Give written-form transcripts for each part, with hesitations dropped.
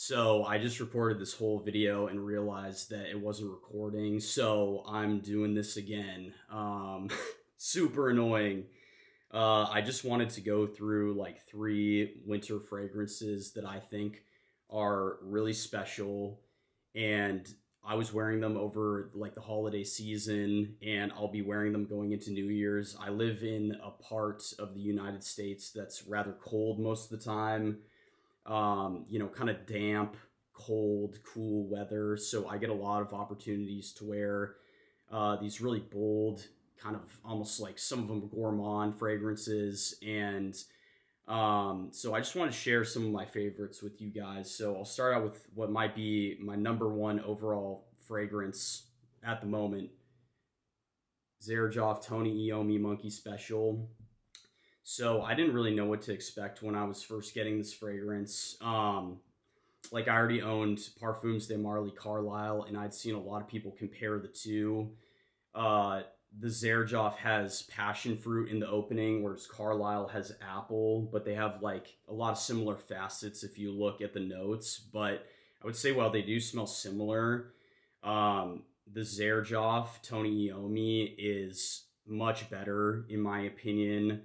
So I just recorded this whole video and realized that it wasn't recording. So I'm doing this again. Super annoying. I just wanted to go through like three winter fragrances that I think are really special. And I was wearing them over like the holiday season, and I'll be wearing them going into New Year's. I live in a part of the United States that's rather cold most of the time, kind of damp, cold, cool weather. So I get a lot of opportunities to wear these really bold, kind of almost like some of them gourmand fragrances. And so I just want to share some of my favorites with you guys. So I'll start out with what might be my number one overall fragrance at the moment. Xerjoff Tony Iommi Monkey Special. So I didn't really know what to expect when I was first getting this fragrance. Like I already owned Parfums de Marly Carlisle, and I'd seen a lot of people compare the two. Uh, the Xerjoff has passion fruit in the opening, whereas Carlisle has apple, but they have like a lot of similar facets if you look at the notes. But I would say while they do smell similar, the Xerjoff Tony Iommi is much better in my opinion.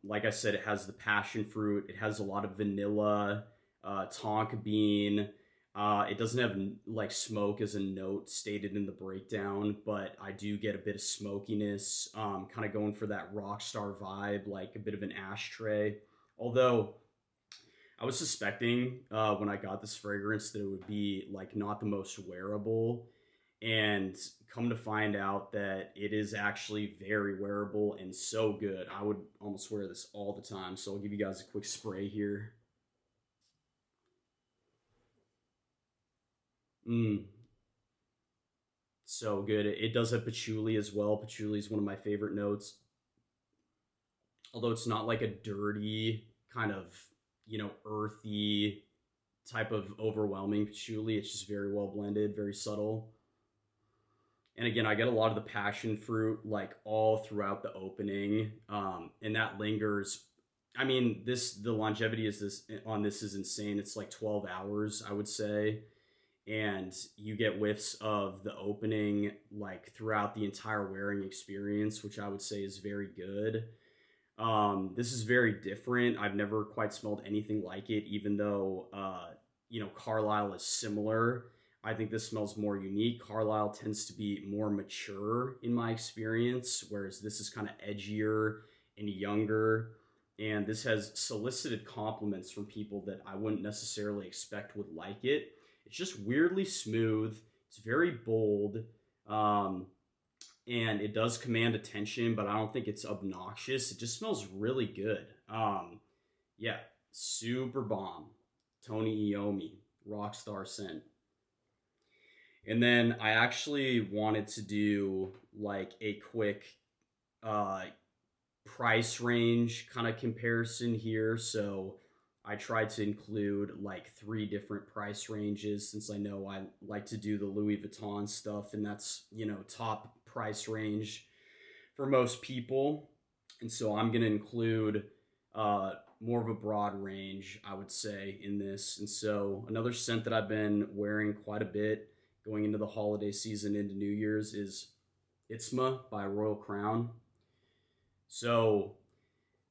Like I said, it has the passion fruit. It has a lot of vanilla, tonka bean. It doesn't have like smoke as a note stated in the breakdown, but I do get a bit of smokiness. Kind of going for that rock star vibe, like a bit of an ashtray. Although I was suspecting when I got this fragrance that it would be like not the most wearable, and come to find out that it is actually very wearable and so good. I would almost wear this all the time. So I'll give you guys a quick spray here. Mm, so good. It does have patchouli as well. Patchouli is one of my favorite notes. Although it's not like a dirty kind of, earthy type of overwhelming patchouli. It's just very well blended, very subtle. And again, I get a lot of the passion fruit like all throughout the opening, and that lingers. I mean, the longevity is this on this is insane. It's like 12 hours, I would say, and you get whiffs of the opening like throughout the entire wearing experience, which I would say is very good. This is very different. I've never quite smelled anything like it, even though Carlisle is similar. I think this smells more unique. Carlisle tends to be more mature in my experience, whereas this is kind of edgier and younger. And this has solicited compliments from people that I wouldn't necessarily expect would like it. It's just weirdly smooth. It's very bold. Um, and it does command attention, but I don't think it's obnoxious. It just smells really good. Yeah, super bomb. Tony Iommi, Rockstar scent. And then I actually wanted to do like a quick uh, price range kind of comparison here. So I tried to include like three different price ranges since I know I like to do the Louis Vuitton stuff, and that's, top price range for most people. And so I'm going to include more of a broad range, I would say, in this. And so another scent that I've been wearing quite a bit going into the holiday season into New Year's is Ytzma by Royal Crown. So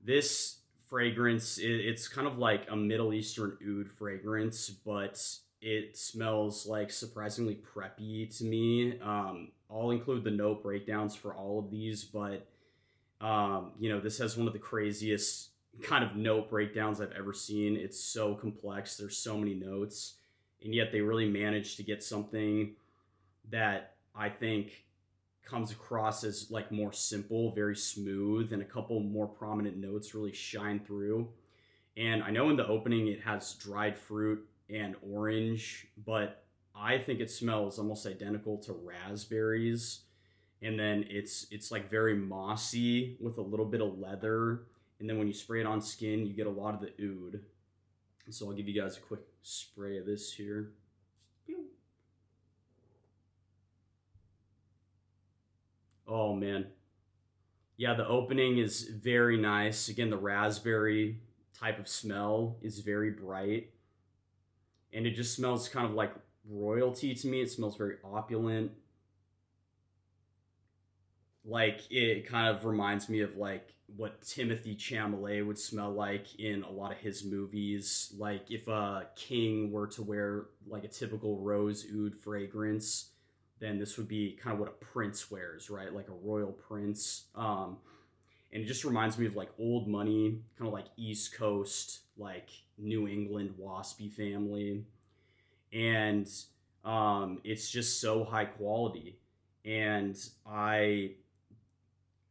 this fragrance, it's kind of like a Middle Eastern oud fragrance, but it smells like surprisingly preppy to me. I'll include the note breakdowns for all of these, but this has one of the craziest kind of note breakdowns I've ever seen. It's so complex. There's so many notes, and yet they really managed to get something that I think comes across as like more simple, very smooth, and a couple more prominent notes really shine through. And I know in the opening it has dried fruit and orange, but I think it smells almost identical to raspberries. And then it's like very mossy with a little bit of leather. And then when you spray it on skin, you get a lot of the oud. So I'll give you guys a quick spray of this here. Oh man. Yeah, the opening is very nice. Again, the raspberry type of smell is very bright. and it just smells kind of like royalty to me. It smells very opulent. Like it kind of reminds me of like what Timothy Chalamet would smell like in a lot of his movies. Like if a king were to wear like a typical rose oud fragrance, then this would be kind of what a prince wears, right? Like a royal prince. And it just reminds me of like old money, kind of like East Coast, like New England waspy family. And it's just so high quality. And I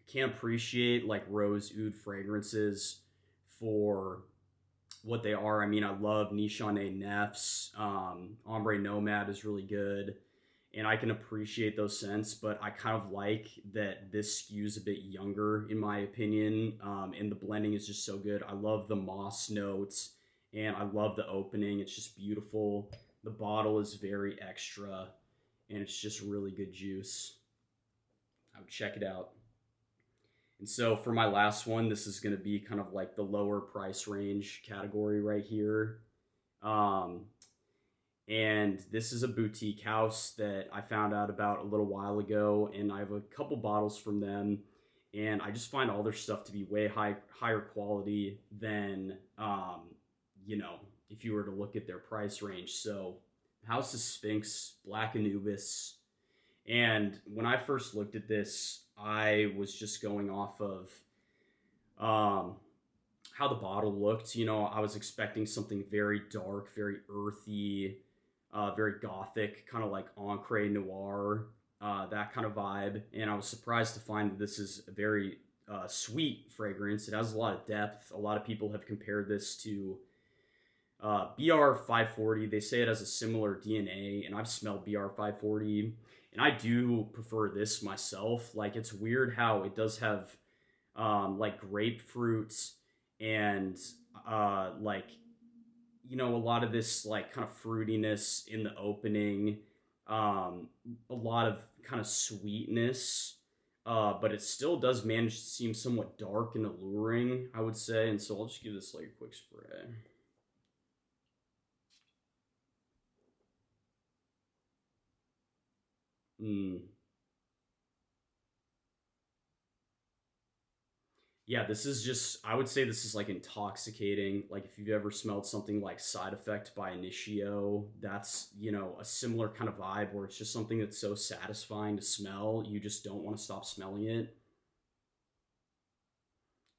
can't appreciate like rose oud fragrances for what they are. I mean, I love Nishane Nefs. Ombre Nomad is really good, and I can appreciate those scents, but I kind of like that this skews a bit younger, in my opinion, and the blending is just so good. I love the moss notes, and I love the opening. It's just beautiful. The bottle is very extra, and it's just really good juice. I would check it out. And so for my last one, this is going to be kind of like the lower price range category right here. Um, and this is a boutique house that I found out about a little while ago, and I have a couple bottles from them, and I just find all their stuff to be way higher quality than you know, if you were to look at their price range. So the house is Sphinx Black Anubis, and when I first looked at this, I was just going off of um, how the bottle looked. You know, I was expecting something very dark, very earthy, very gothic, kind of like Encre Noir, that kind of vibe. And I was surprised to find that this is a very sweet fragrance. It has a lot of depth. A lot of people have compared this to BR 540. They say it has a similar DNA, and I've smelled BR 540, and I do prefer this myself. Like it's weird how it does have like grapefruits and like you know, a lot of this like kind of fruitiness in the opening, a lot of kind of sweetness, but it still does manage to seem somewhat dark and alluring, I would say. And so I'll just give this like a quick spray. Mm. Yeah, this is just, I would say this is like intoxicating. Like if you've ever smelled something like Side Effect by Initio, that's, you know, a similar kind of vibe where it's just something that's so satisfying to smell, you just don't want to stop smelling it.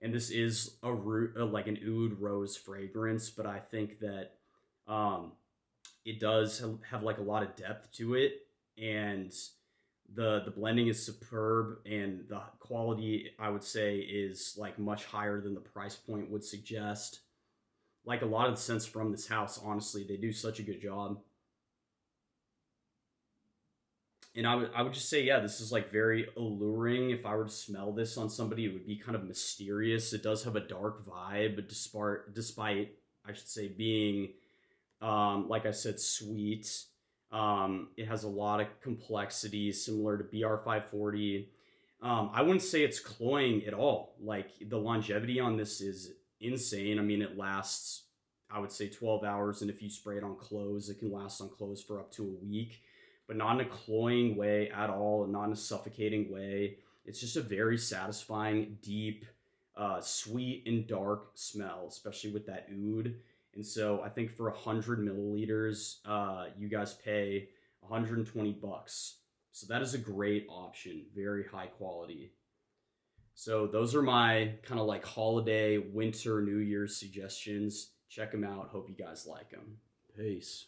And this is a root, like an oud rose fragrance, but I think that um, it does have like a lot of depth to it, and the blending is superb, and the quality I would say is like much higher than the price point would suggest. Like a lot of the scents from this house, honestly, they do such a good job. And I would just say, yeah, this is like very alluring. If I were to smell this on somebody, it would be kind of mysterious. It does have a dark vibe, but despite I should say being like I said, sweet. It has a lot of complexity, similar to BR 540. I wouldn't say it's cloying at all. Like the longevity on this is insane. I mean, it lasts, I would say, 12 hours, and if you spray it on clothes, it can last on clothes for up to a week, but not in a cloying way at all, and not in a suffocating way. It's just a very satisfying, deep, sweet and dark smell, especially with that oud. And so I think for 100 milliliters, you guys pay 120 bucks. So that is a great option, very high quality. So those are my kind of like holiday, winter, New Year's suggestions. Check them out. Hope you guys like them. Peace.